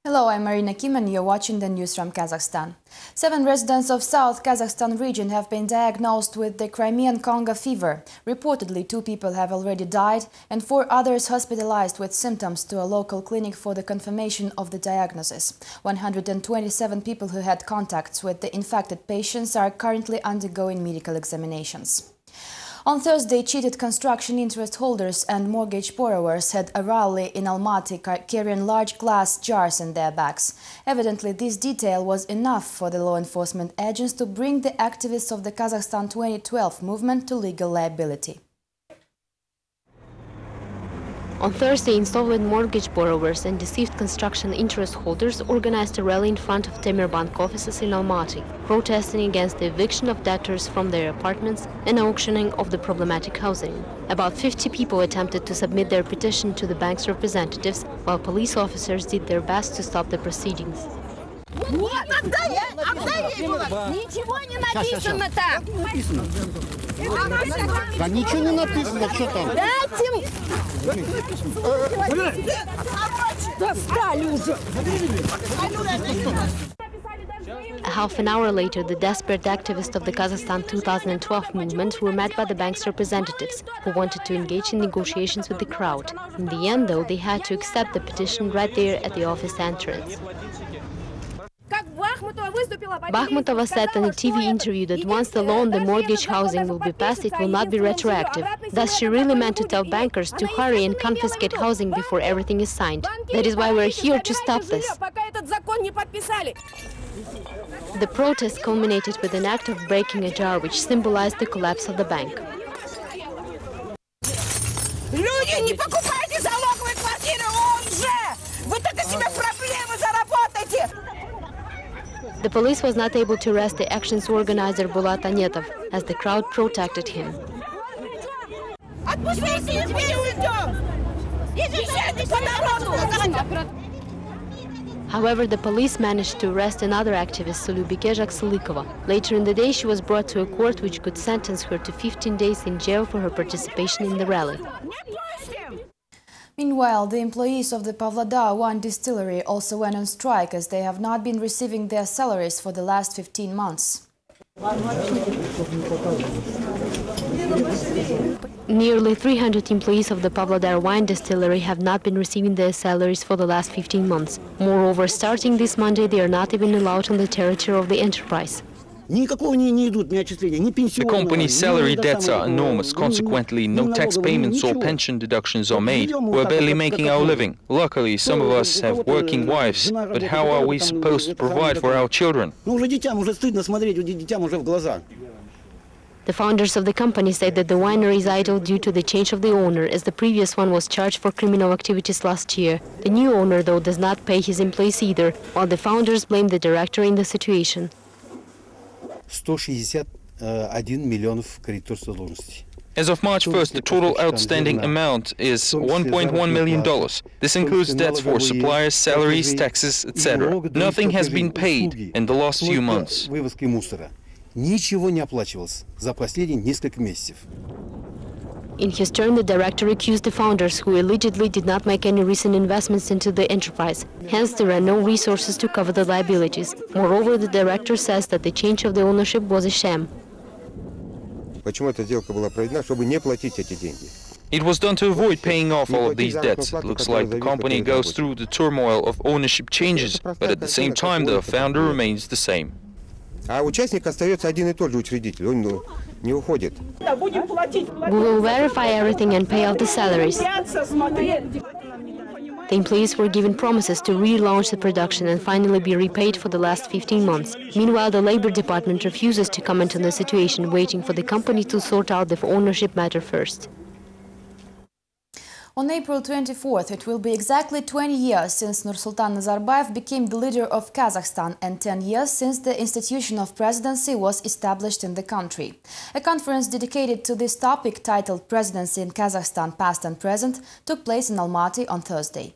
Hello, I'm Marina Kim and you're watching the news from Kazakhstan. 7 residents of South Kazakhstan region have been diagnosed with the Crimean Congo fever. Reportedly, 2 people have already died and 4 others hospitalized with symptoms to a local clinic for the confirmation of the diagnosis. 127 people who had contacts with the infected patients are currently undergoing medical examinations. On Thursday, cheated construction interest holders and mortgage borrowers had a rally in Almaty carrying large glass jars in their bags. Evidently, this detail was enough for the law enforcement agents to bring the activists of the Kazakhstan 2012 movement to legal liability. On Thursday, insolvent mortgage borrowers and deceived construction interest holders organized a rally in front of Temir Bank offices in Almaty, protesting against the eviction of debtors from their apartments and auctioning of the problematic housing. About 50 people attempted to submit their petition to the bank's representatives, while police officers did their best to stop the proceedings. A half an hour later, the desperate activists of the Kazakhstan 2012 movement were met by the bank's representatives, who wanted to engage in negotiations with the crowd. In the end, though, they had to accept the petition right there at the office entrance. Bakhmutova said in a TV interview that once the law on the mortgage housing will be passed, it will not be retroactive. Thus, she really meant to tell bankers to hurry and confiscate housing before everything is signed. That is why we're here to stop this. The protest culminated with an act of breaking a jar which symbolized the collapse of the bank. The police was not able to arrest the action's organizer Bulat Anetov, as the crowd protected him. However, the police managed to arrest another activist, Sulubike Jakselikova. Later in the day, she was brought to a court which could sentence her to 15 days in jail for her participation in the rally. Meanwhile, the employees of the Pavlodar wine distillery also went on strike as they have not been receiving their salaries for the last 15 months. Nearly 300 employees of the Pavlodar wine distillery have not been receiving their salaries for the last 15 months. Moreover, starting this Monday, they are not even allowed on the territory of the enterprise. The company's salary debts are enormous. Consequently, no tax payments or pension deductions are made. We're barely making our living. Luckily, some of us have working wives, but how are we supposed to provide for our children? The founders of the company said that the winery is idle due to the change of the owner, as the previous one was charged for criminal activities last year. The new owner, though, does not pay his employees either, while the founders blame the director in the situation. 161 миллионов кредитор задолженности. As of March 1st, the total outstanding amount is $1.1 million. This includes debts for suppliers, salaries, taxes, etc. Nothing has been paid in the last few months. Ничего не оплачивалось за последние несколько месяцев. In his turn, the director accused the founders, who allegedly did not make any recent investments into the enterprise. Hence, there are no resources to cover the liabilities. Moreover, the director says that the change of the ownership was a sham. It was done to avoid paying off all of these debts. It looks like the company goes through the turmoil of ownership changes, but at the same time, the founder remains the same. А участник остается один и тот же учредитель, он не уходит. We will verify everything and pay off the salaries. The employees were given promises to relaunch the production and finally be repaid for the last 15 months. Meanwhile, the Labor Department refuses to comment on the situation, waiting for the company to sort out the ownership matter first. On April 24th, it will be exactly 20 years since Nursultan Nazarbayev became the leader of Kazakhstan and 10 years since the institution of presidency was established in the country. A conference dedicated to this topic, titled Presidency in Kazakhstan Past and Present, took place in Almaty on Thursday.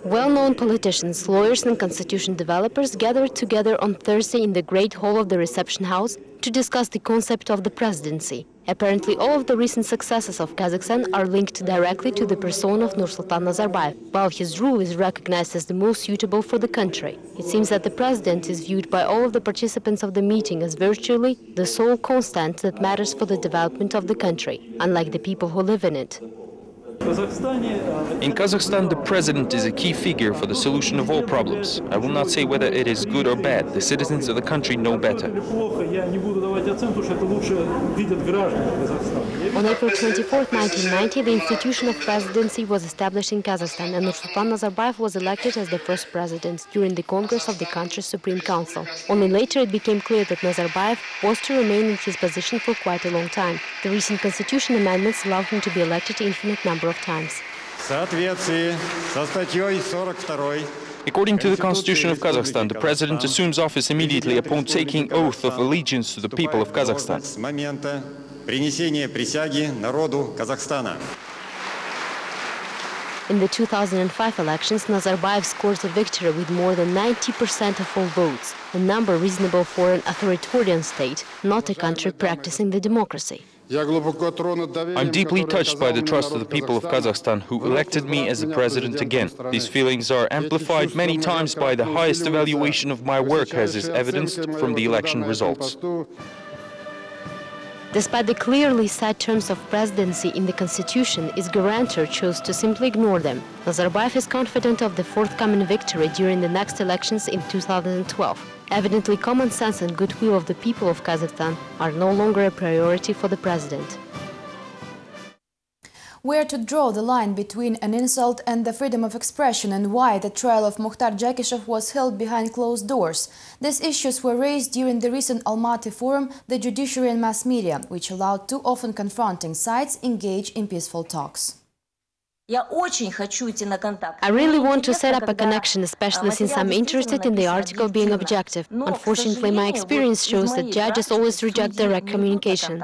Well-known well-known politicians, lawyers and constitution developers gathered together on Thursday in the Great Hall of the Reception House to discuss the concept of the presidency. Apparently, all of the recent successes of Kazakhstan are linked directly to the person of Nursultan Nazarbayev, while his rule is recognized as the most suitable for the country. It seems that the president is viewed by all of the participants of the meeting as virtually the sole constant that matters for the development of the country, unlike the people who live in it. In Kazakhstan, the president is a key figure for the solution of all problems. I will not say whether it is good or bad. The citizens of the country know better. On April 24, 1990, the institution of presidency was established in Kazakhstan, and Nursultan Nazarbayev was elected as the first president during the Congress of the country's Supreme Council. Only later it became clear that Nazarbayev was to remain in his position for quite a long time. The recent constitution amendments allowed him to be elected an infinite number of times. According to the Constitution of Kazakhstan, the president assumes office immediately upon taking oath of allegiance to the people of Kazakhstan. In the 2005 elections, Nazarbayev scored a victory with more than 90% of all votes, a number reasonable for an authoritarian state, not a country practicing the democracy. I'm deeply touched by the trust of the people of Kazakhstan who elected me as the president again. These feelings are amplified many times by the highest evaluation of my work, as is evidenced from the election results. Despite the clearly set terms of presidency in the constitution, its guarantor chose to simply ignore them. Nazarbayev is confident of the forthcoming victory during the next elections in 2012. Evidently, common sense and goodwill of the people of Kazakhstan are no longer a priority for the president. Where to draw the line between an insult and the freedom of expression, and why the trial of Mukhtar Jakishev was held behind closed doors. These issues were raised during the recent Almaty forum, the judiciary and mass media, which allowed two often confronting sides engage in peaceful talks. I really want to set up a connection, especially since I'm interested in the article being objective. Unfortunately, my experience shows that judges always reject direct communication.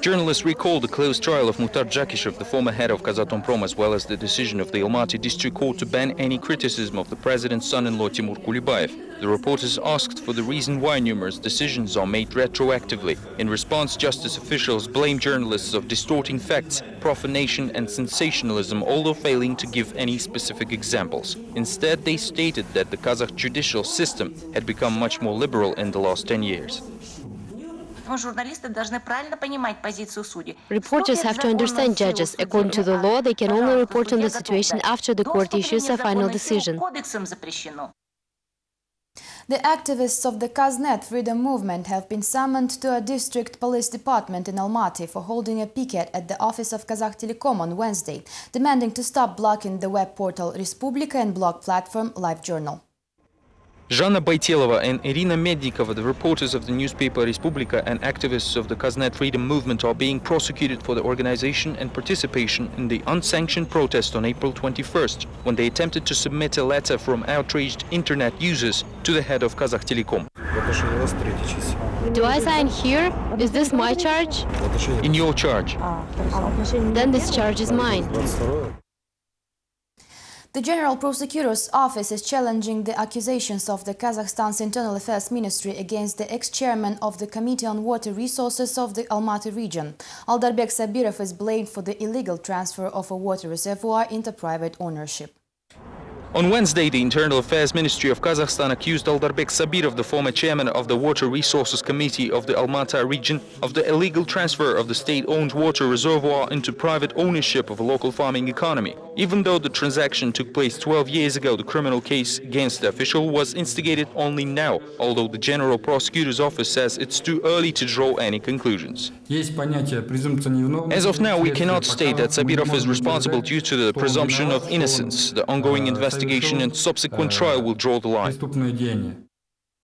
Journalists recall the closed trial of Mukhtar Jakishev, the former head of Kazatomprom, as well as the decision of the Almaty District Court to ban any criticism of the president's son-in-law Timur Kulibayev. The reporters asked for the reason why numerous decisions are made retroactively. In response, justice officials blame journalists of distorting facts, profanation and sensationalism, although failing to give any specific examples. Instead, they stated that the Kazakh judicial system had become much more liberal in the last 10 years. Reporters have to understand judges. According to the law, they can only report on the situation after the court issues a final decision. The activists of the Kaznet freedom movement have been summoned to a district police department in Almaty for holding a picket at the office of Kazakh Telecom on Wednesday, demanding to stop blocking the web portal Respublika and blog platform LiveJournal. Zhanna Baitelova and Irina Mednikova, the reporters of the newspaper Respublika and activists of the Kaznet freedom movement, are being prosecuted for the organization and participation in the unsanctioned protest on April 21st, when they attempted to submit a letter from outraged internet users to the head of Kazakh Telecom. Do I sign here? Is this my charge? In your charge. Then this charge is mine. The General Prosecutor's Office is challenging the accusations of the Kazakhstan's Internal Affairs Ministry against the ex-chairman of the Committee on Water Resources of the Almaty region. Aldarbek Sabirov is blamed for the illegal transfer of a water reservoir into private ownership. On Wednesday, the Internal Affairs Ministry of Kazakhstan accused Aldarbek Sabirov, the former chairman of the Water Resources Committee of the Almaty region, of the illegal transfer of the state-owned water reservoir into private ownership of a local farming economy. Even though the transaction took place 12 years ago, the criminal case against the official was instigated only now, although the General Prosecutor's Office says it's too early to draw any conclusions. As of now, we cannot state that Sabirov is responsible due to the presumption of innocence. The ongoing investigation and subsequent trial will draw the line.